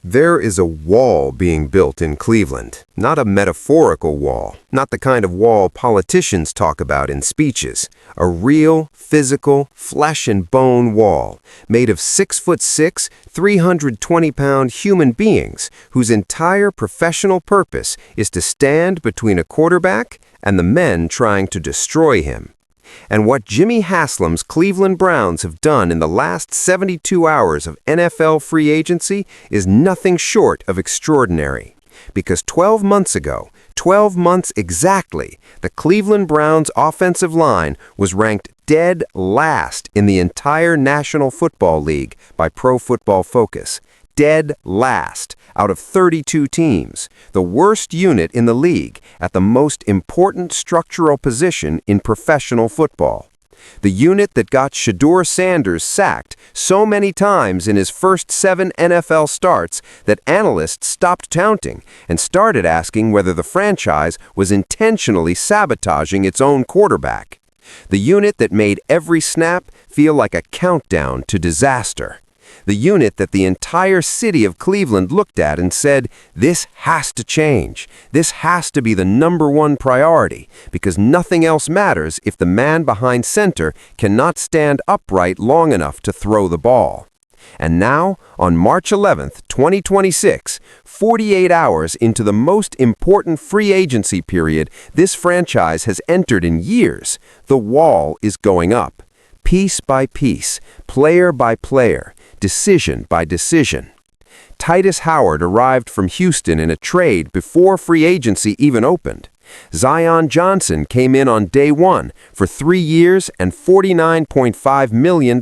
There is a wall being built in Cleveland, not a metaphorical wall, not the kind of wall politicians talk about in speeches. A real, physical, flesh and bone wall, made of 6'6", 320-pound human beings whose entire professional purpose is to stand between a quarterback and the men trying to destroy him. And what Jimmy Haslam's Cleveland Browns have done in the last 72 hours of NFL free agency is nothing short of extraordinary. Because 12 months ago, 12 months exactly, the Cleveland Browns offensive line was ranked dead last in the entire National Football League by Pro Football Focus. Dead last out of 32 teams, the worst unit in the league at the most important structural position in professional football. The unit that got Shedeur Sanders sacked so many times in his first 7 NFL starts that analysts stopped counting and started asking whether the franchise was intentionally sabotaging its own quarterback. The unit that made every snap feel like a countdown to disaster. The unit that the entire city of Cleveland looked at and said, this has to change. This has to be the #1 priority, because nothing else matters if the man behind center cannot stand upright long enough to throw the ball. And now, on March 11th, 2026, 48 hours into the most important free agency period this franchise has entered in years, the wall is going up. Piece by piece, player by player, decision by decision. Titus Howard arrived from Houston in a trade before free agency even opened. Zion Johnson came in on day 1 for 3 years and $49.5 million.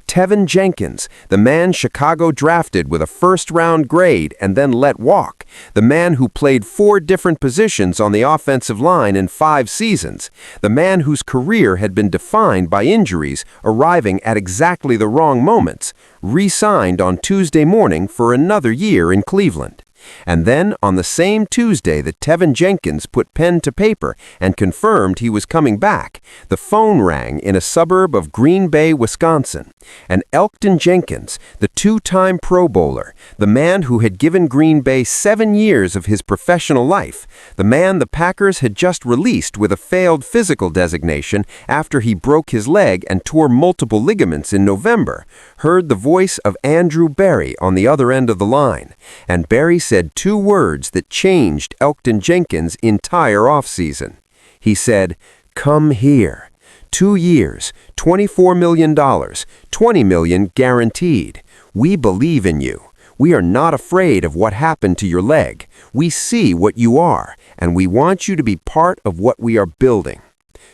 Teven Jenkins, the man Chicago drafted with a first-round grade and then let walk, the man who played 4 different positions on the offensive line in 5 seasons, the man whose career had been defined by injuries arriving at exactly the wrong moments, re-signed on Tuesday morning for another year in Cleveland. And then, on the same Tuesday that Teven Jenkins put pen to paper and confirmed he was coming back, the phone rang in a suburb of Green Bay, Wisconsin. And Elgton Jenkins, the 2-time Pro Bowler, the man who had given Green Bay 7 years of his professional life, the man the Packers had just released with a failed physical designation after he broke his leg and tore multiple ligaments in November, heard the voice of Andrew Berry on the other end of the line. And Berry said 2 words that changed Elgton Jenkins' entire offseason. He said, "Come here." 2 years, $24 million, $20 million guaranteed. We believe in you. We are not afraid of what happened to your leg. We see what you are, and we want you to be part of what we are building.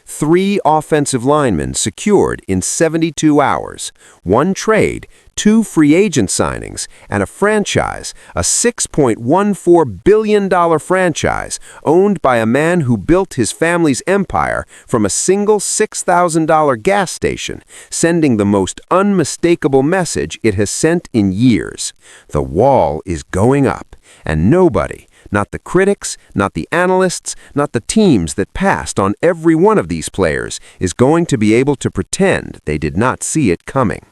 3 offensive linemen secured in 72 hours, 1 trade, 2 free agent signings, and a franchise, a $6.14 billion franchise owned by a man who built his family's empire from a single $6,000 gas station, sending the most unmistakable message it has sent in years. The wall is going up, and nobody, not the critics, not the analysts, not the teams that passed on every one of these players, is going to be able to pretend they did not see it coming.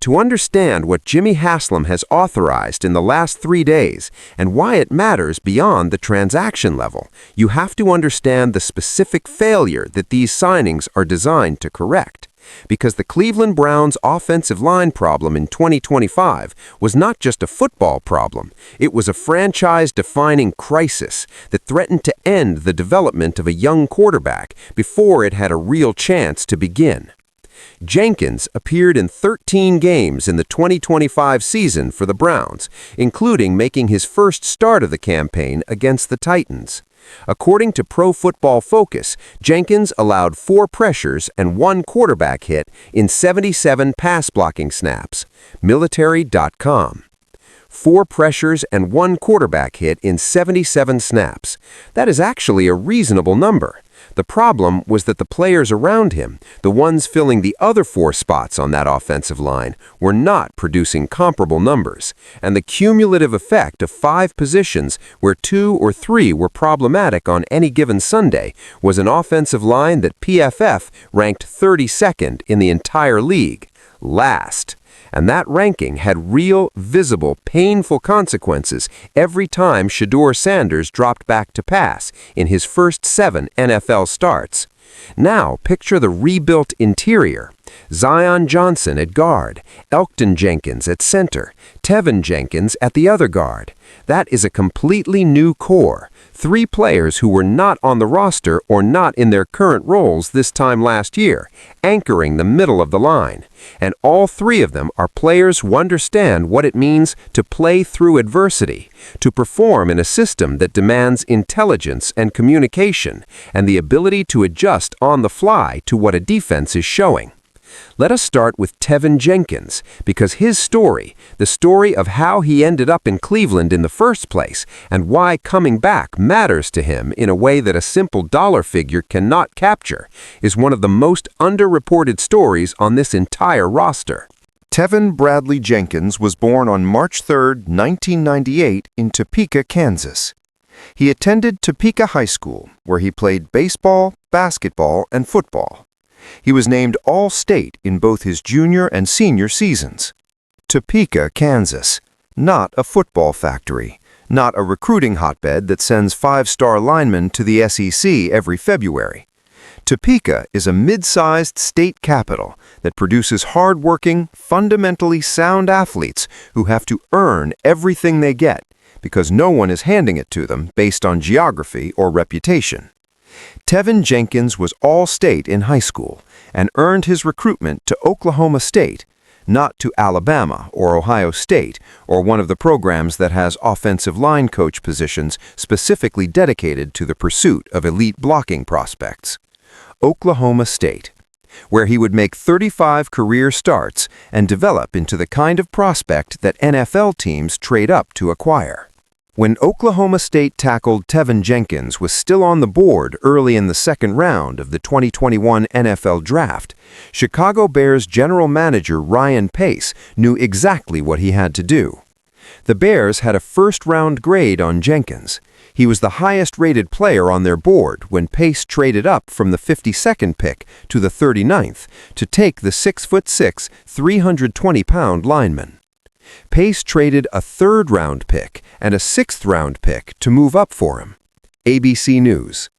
To understand what Jimmy Haslam has authorized in the last 3 days and why it matters beyond the transaction level, you have to understand the specific failure that these signings are designed to correct. Because the Cleveland Browns' offensive line problem in 2025 was not just a football problem, it was a franchise-defining crisis that threatened to end the development of a young quarterback before it had a real chance to begin. Jenkins appeared in 13 games in the 2025 season for the Browns, including making his first start of the campaign against the Titans. According to Pro Football Focus, Jenkins allowed 4 pressures and 1 quarterback hit in 77 pass-blocking snaps. Military.com. 4 pressures and 1 quarterback hit in 77 snaps. That is actually a reasonable number. The problem was that the players around him, the ones filling the other 4 spots on that offensive line, were not producing comparable numbers, and the cumulative effect of 5 positions where 2 or 3 were problematic on any given Sunday was an offensive line that PFF ranked 32nd in the entire league. Last. And that ranking had real, visible, painful consequences every time Shedeur Sanders dropped back to pass in his first 7 NFL starts. Now picture the rebuilt interior. Zion Johnson at guard, Elgton Jenkins at center, Teven Jenkins at the other guard. That is a completely new core. 3 players who were not on the roster or not in their current roles this time last year, anchoring the middle of the line. And all 3 of them are players who understand what it means to play through adversity, to perform in a system that demands intelligence and communication, and the ability to adjust on the fly to what a defense is showing. Let us start with Teven Jenkins, because his story, the story of how he ended up in Cleveland in the first place, and why coming back matters to him in a way that a simple dollar figure cannot capture, is one of the most underreported stories on this entire roster. Teven Bradley Jenkins was born on March 3, 1998, in Topeka, Kansas. He attended Topeka High School, where he played baseball, basketball, and football. He was named All-State in both his junior and senior seasons. Topeka, Kansas. Not a football factory. Not a recruiting hotbed that sends 5-star linemen to the SEC every February. Topeka is a mid-sized state capital that produces hard-working, fundamentally sound athletes who have to earn everything they get because no one is handing it to them based on geography or reputation. Teven Jenkins was All-State in high school and earned his recruitment to Oklahoma State, not to Alabama or Ohio State or one of the programs that has offensive line coach positions specifically dedicated to the pursuit of elite blocking prospects. Oklahoma State, where he would make 35 career starts and develop into the kind of prospect that NFL teams trade up to acquire. When Oklahoma State tackle Teven Jenkins was still on the board early in the second round of the 2021 NFL Draft, Chicago Bears general manager Ryan Pace knew exactly what he had to do. The Bears had a first-round grade on Jenkins. He was the highest-rated player on their board when Pace traded up from the 52nd pick to the 39th to take the 6'6", 320-pound lineman. Pace traded a third-round pick and a sixth-round pick to move up for him. ABC News.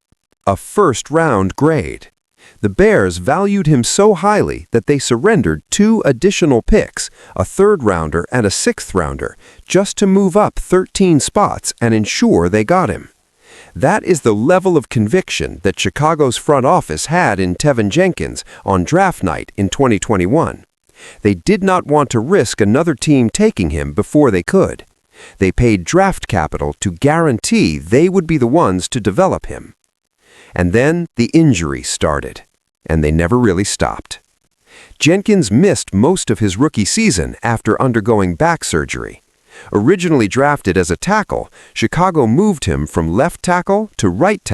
A first-round grade. The Bears valued him so highly that they surrendered 2 additional picks, a third-rounder and a sixth-rounder, just to move up 13 spots and ensure they got him. That is the level of conviction that Chicago's front office had in Teven Jenkins on draft night in 2021. They did not want to risk another team taking him before they could. They paid draft capital to guarantee they would be the ones to develop him. And then the injuries started, and they never really stopped. Jenkins missed most of his rookie season after undergoing back surgery. Originally drafted as a tackle, Chicago moved him from left tackle to right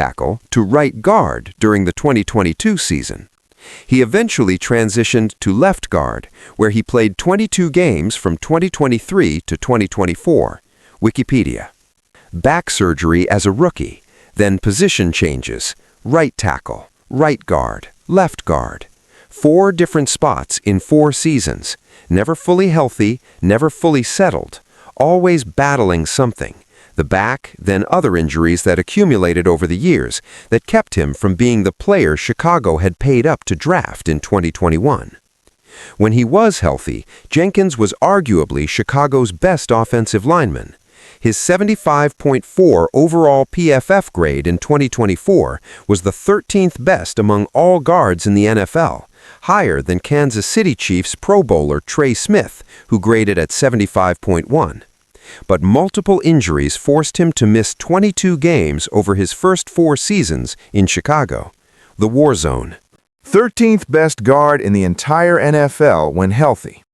guard during the 2022 season. He eventually transitioned to left guard, where he played 22 games from 2023 to 2024. Wikipedia. Back surgery as a rookie, then position changes, right tackle, right guard, left guard. 4 different spots in 4 seasons, never fully healthy, never fully settled, always battling something. The back, then other injuries that accumulated over the years that kept him from being the player Chicago had paid up to draft in 2021. When he was healthy, Jenkins was arguably Chicago's best offensive lineman. His 75.4 overall PFF grade in 2024 was the 13th best among all guards in the NFL, higher than Kansas City Chiefs Pro Bowler Trey Smith, who graded at 75.1. But multiple injuries forced him to miss 22 games over his first 4 seasons in Chicago. The War Zone. 13th best guard in the entire NFL when healthy.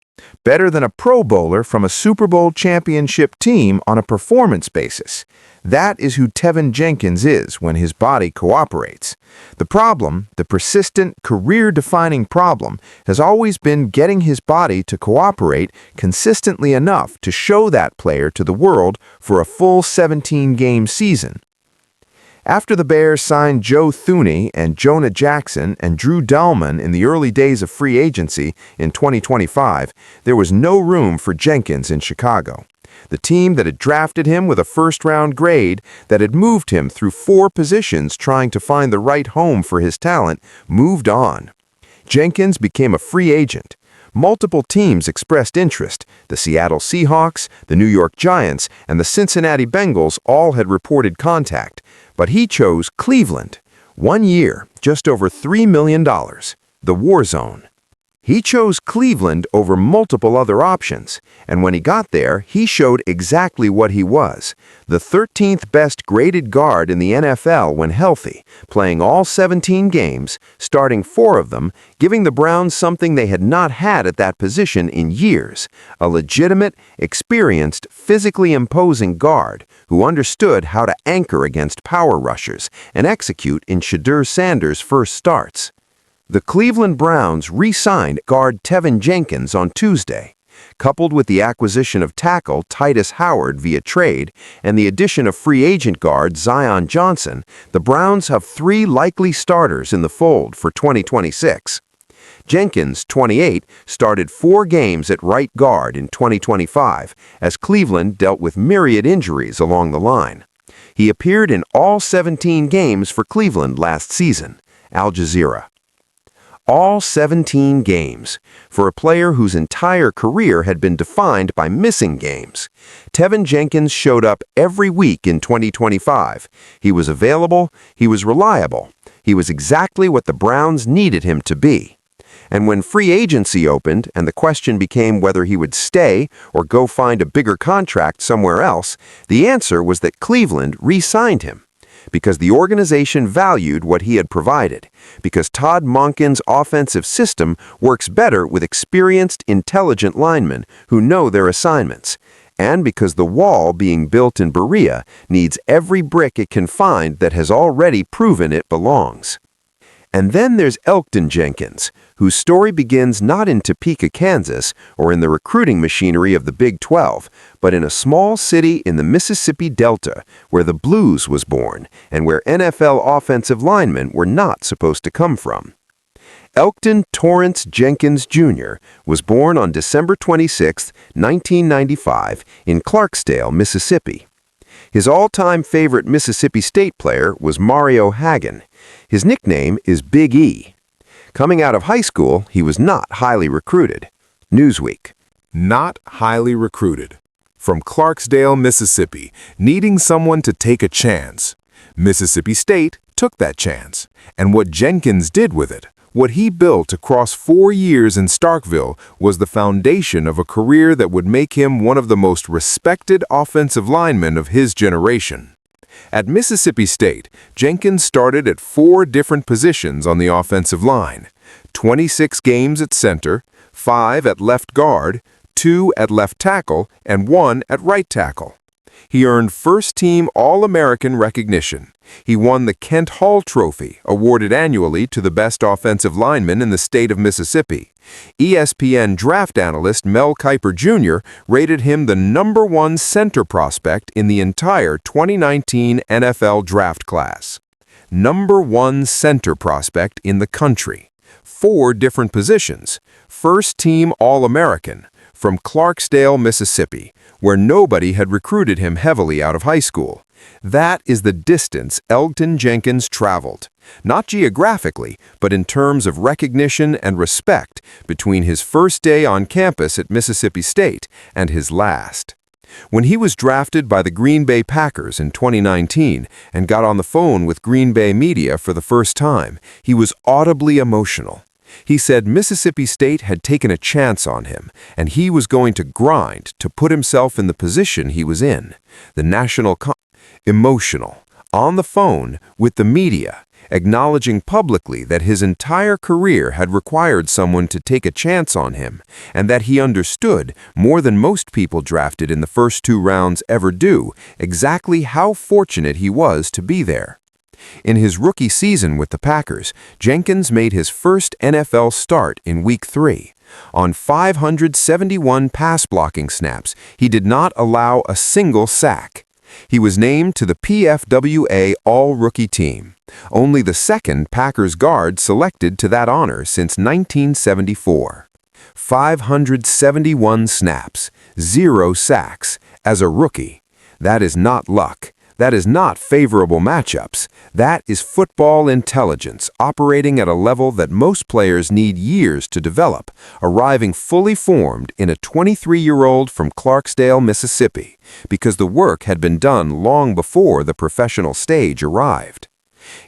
Better than a Pro Bowler from a Super Bowl championship team on a performance basis. That is who Teven Jenkins is when his body cooperates. The problem, the persistent, career-defining problem, has always been getting his body to cooperate consistently enough to show that player to the world for a full 17-game season. After the Bears signed Joe Thuney and Jonah Jackson and Drew Dalman in the early days of free agency in 2025, there was no room for Jenkins in Chicago. The team that had drafted him with a first-round grade, that had moved him through 4 positions trying to find the right home for his talent, moved on. Jenkins became a free agent. Multiple teams expressed interest. The Seattle Seahawks, the New York Giants, and the Cincinnati Bengals all had reported contact. But he chose Cleveland. 1 year, just over $3 million. The war zone. He chose Cleveland over multiple other options, and when he got there, he showed exactly what he was, the 13th best graded guard in the NFL when healthy, playing all 17 games, starting 4 of them, giving the Browns something they had not had at that position in years, a legitimate, experienced, physically imposing guard who understood how to anchor against power rushers and execute in Shadur Sanders' first starts. The Cleveland Browns re-signed guard Teven Jenkins on Tuesday. Coupled with the acquisition of tackle Titus Howard via trade and the addition of free agent guard Zion Johnson, the Browns have 3 likely starters in the fold for 2026. Jenkins, 28, started 4 games at right guard in 2025 as Cleveland dealt with myriad injuries along the line. He appeared in all 17 games for Cleveland last season. Al Jazeera. All 17 games, for a player whose entire career had been defined by missing games. Teven Jenkins showed up every week in 2025. He was available, he was reliable, he was exactly what the Browns needed him to be. And when free agency opened and the question became whether he would stay or go find a bigger contract somewhere else, the answer was that Cleveland re-signed him. Because the organization valued what he had provided, because Todd Monken's offensive system works better with experienced, intelligent linemen who know their assignments, and because the wall being built in Berea needs every brick it can find that has already proven it belongs. And then there's Elgton Jenkins, whose story begins not in Topeka, Kansas, or in the recruiting machinery of the Big 12, but in a small city in the Mississippi Delta, where the blues was born, and where NFL offensive linemen were not supposed to come from. Elgton Torrance Jenkins, Jr. was born on December 26, 1995, in Clarksdale, Mississippi. His all-time favorite Mississippi State player was Mario Hagan. His nickname is Big E. Coming out of high school, he was not highly recruited. Newsweek. Not highly recruited. From Clarksdale, Mississippi, needing someone to take a chance. Mississippi State took that chance. And what Jenkins did with it, what he built across 4 years in Starkville, was the foundation of a career that would make him one of the most respected offensive linemen of his generation. At Mississippi State, Jenkins started at 4 different positions on the offensive line: 26 games at center, 5 at left guard, 2 at left tackle, and 1 at right tackle. He earned first-team All-American recognition. He won the Kent Hall Trophy, awarded annually to the best offensive lineman in the state of Mississippi. ESPN draft analyst Mel Kiper Jr. rated him the #1 center prospect in the entire 2019 NFL draft class. #1 center prospect in the country. 4 different positions. First-team All-American. From Clarksdale, Mississippi, where nobody had recruited him heavily out of high school. That is the distance Elgton Jenkins traveled, not geographically, but in terms of recognition and respect between his first day on campus at Mississippi State and his last. When he was drafted by the Green Bay Packers in 2019 and got on the phone with Green Bay media for the first time, he was audibly emotional. He said Mississippi State had taken a chance on him, and he was going to grind to put himself in the position he was in. The emotional, on the phone with the media, acknowledging publicly that his entire career had required someone to take a chance on him, and that he understood, more than most people drafted in the first 2 rounds ever do, exactly how fortunate he was to be there. In his rookie season with the Packers, Jenkins made his first NFL start in Week 3. On 571 pass-blocking snaps, he did not allow a single sack. He was named to the PFWA All-Rookie team, only the second Packers guard selected to that honor since 1974. 571 snaps, 0 sacks, as a rookie. That is not luck. That is not favorable matchups. That is football intelligence operating at a level that most players need years to develop, arriving fully formed in a 23-year-old from Clarksdale, Mississippi, because the work had been done long before the professional stage arrived.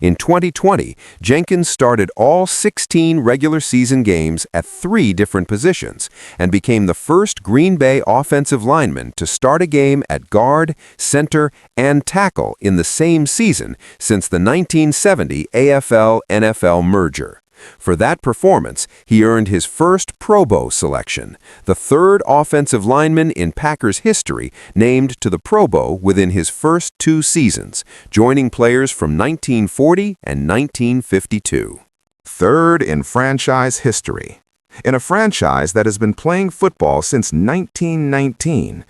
In 2020, Jenkins started all 16 regular season games at 3 different positions and became the first Green Bay offensive lineman to start a game at guard, center, and tackle in the same season since the 1970 AFL-NFL merger. For that performance, he earned his first Pro Bowl selection, the third offensive lineman in Packers history named to the Pro Bowl within his first 2 seasons, joining players from 1940 and 1952. Third in franchise history. In a franchise that has been playing football since 1919.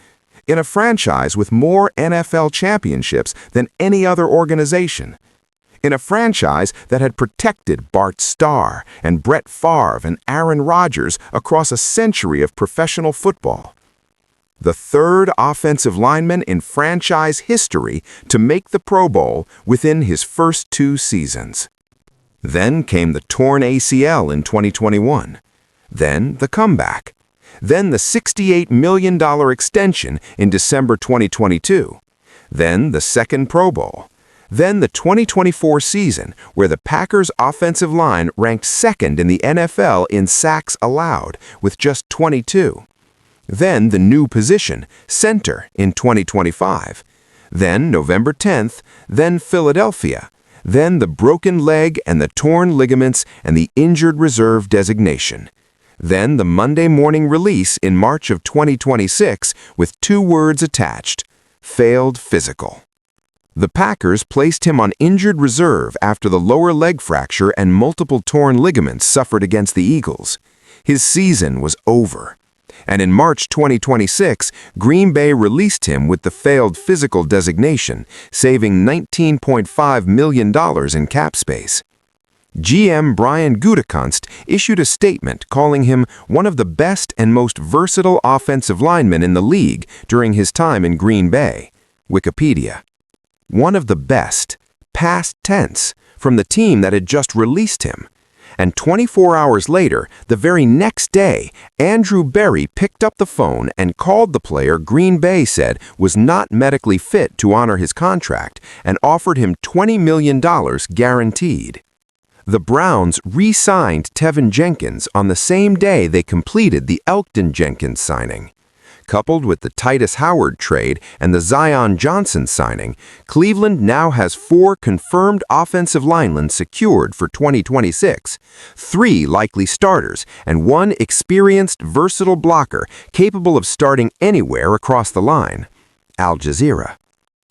In a franchise with more NFL championships than any other organization. In a franchise that had protected Bart Starr and Brett Favre and Aaron Rodgers across a century of professional football. The third offensive lineman in franchise history to make the Pro Bowl within his first 2 seasons. Then came the torn ACL in 2021. Then the comeback. Then the $68 million extension in December 2022. Then the second Pro Bowl. Then the 2024 season, where the Packers' offensive line ranked second in the NFL in sacks allowed, with just 22. Then the new position, center, in 2025. Then November 10th, then Philadelphia. Then the broken leg and the torn ligaments and the injured reserve designation. Then the Monday morning release in March of 2026 with 2 words attached: failed physical. The Packers placed him on injured reserve after the lower leg fracture and multiple torn ligaments suffered against the Eagles. His season was over. And in March 2026, Green Bay released him with the failed physical designation, saving $19.5 million in cap space. GM Brian Gutekunst issued a statement calling him one of the best and most versatile offensive linemen in the league during his time in Green Bay. Wikipedia. One of the best, past tense, from the team that had just released him. And 24 hours later, the very next day, Andrew Berry picked up the phone and called the player Green Bay said was not medically fit to honor his contract and offered him $20 million guaranteed. The Browns re-signed Teven Jenkins on the same day they completed the Elgton Jenkins signing. Coupled with the Titus Howard trade and the Zion Johnson signing, Cleveland now has 4 confirmed offensive linemen secured for 2026, 3 likely starters, and 1 experienced, versatile blocker capable of starting anywhere across the line. Al Jazeera.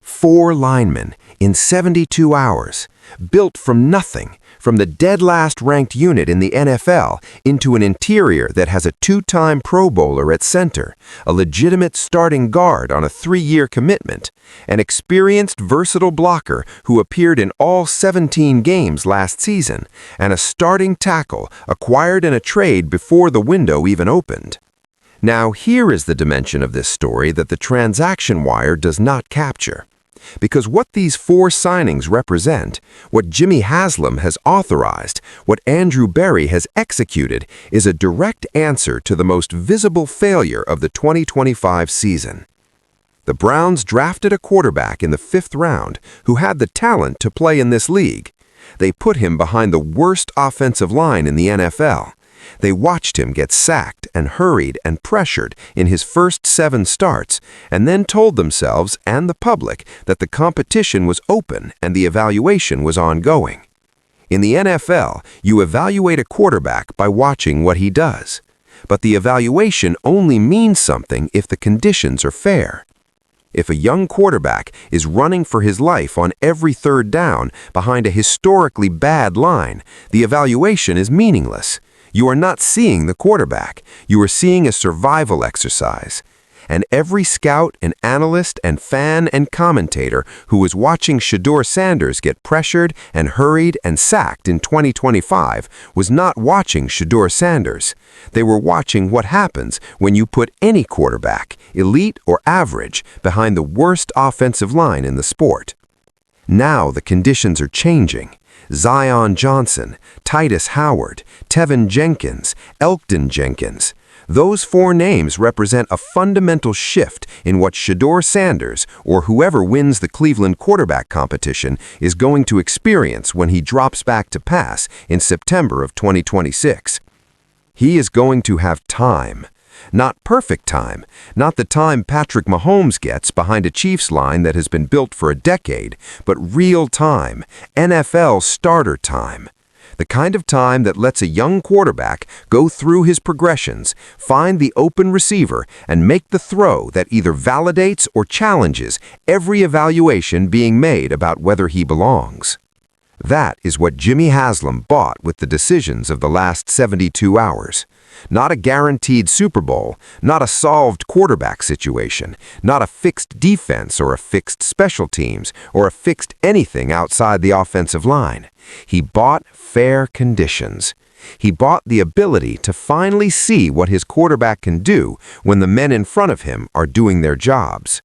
4 linemen in 72 hours, built from nothing, from the dead last ranked unit in the NFL into an interior that has a 2-time Pro Bowler at center, a legitimate starting guard on a 3-year commitment, an experienced versatile blocker who appeared in all 17 games last season, and a starting tackle acquired in a trade before the window even opened. Now here is the dimension of this story that the transaction wire does not capture. Because what these 4 signings represent, what Jimmy Haslam has authorized, what Andrew Berry has executed, is a direct answer to the most visible failure of the 2025 season. The Browns drafted a quarterback in the 5th round who had the talent to play in this league. They put him behind the worst offensive line in the NFL. They watched him get sacked and hurried and pressured in his first 7 starts, and then told themselves and the public that the competition was open and the evaluation was ongoing. In the NFL, you evaluate a quarterback by watching what he does. But the evaluation only means something if the conditions are fair. If a young quarterback is running for his life on every 3rd down behind a historically bad line, the evaluation is meaningless. You are not seeing the quarterback. You are seeing a survival exercise. and every scout and analyst and fan and commentator who was watching Shedeur Sanders get pressured and hurried and sacked in 2025 was not watching Shedeur Sanders. They were watching what happens when you put any quarterback, elite or average, behind the worst offensive line in the sport. Now the conditions are changing. Zion Johnson, Titus Howard, Teven Jenkins, Elgton Jenkins. Those four names represent a fundamental shift in what Shedeur Sanders, or whoever wins the Cleveland quarterback competition, is going to experience when he drops back to pass in September of 2026. He is going to have time. Not perfect time, not the time Patrick Mahomes gets behind a Chiefs line that has been built for a decade, but real time, NFL starter time. The kind of time that lets a young quarterback go through his progressions, find the open receiver, and make the throw that either validates or challenges every evaluation being made about whether he belongs. That is what Jimmy Haslam bought with the decisions of the last 72 hours. Not a guaranteed Super Bowl, not a solved quarterback situation, not a fixed defense or a fixed special teams or a fixed anything outside the offensive line. He bought fair conditions. He bought the ability to finally see what his quarterback can do when the men in front of him are doing their jobs.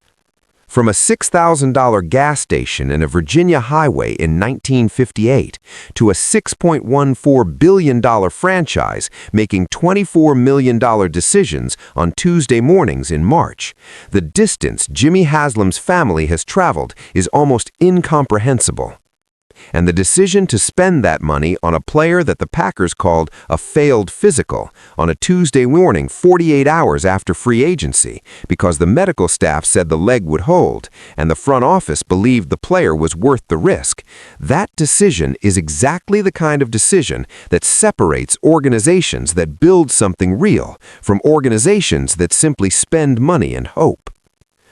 From a $6,000 gas station in a Virginia highway in 1958 to a $6.14 billion franchise making $24 million decisions on Tuesday mornings in March, the distance Jimmy Haslam's family has traveled is almost incomprehensible. And the decision to spend that money on a player that the Packers called a failed physical on a Tuesday morning 48 hours after free agency because the medical staff said the leg would hold and the front office believed the player was worth the risk, that decision is exactly the kind of decision that separates organizations that build something real from organizations that simply spend money and hope.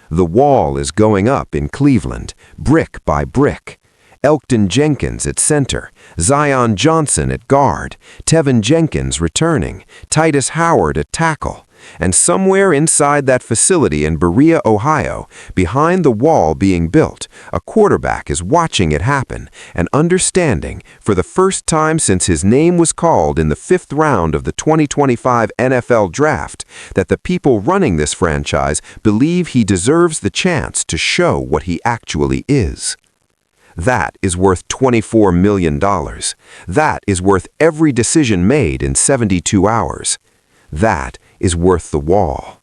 The wall is going up in Cleveland, brick by brick. Elgton Jenkins at center, Zion Johnson at guard, Teven Jenkins returning, Titus Howard at tackle. And somewhere inside that facility in Berea, Ohio, behind the wall being built, a quarterback is watching it happen and understanding, for the first time since his name was called in the 5th round of the 2025 NFL Draft, that the people running this franchise believe he deserves the chance to show what he actually is. That is worth $24 million. That is worth every decision made in 72 hours. That is worth the wall.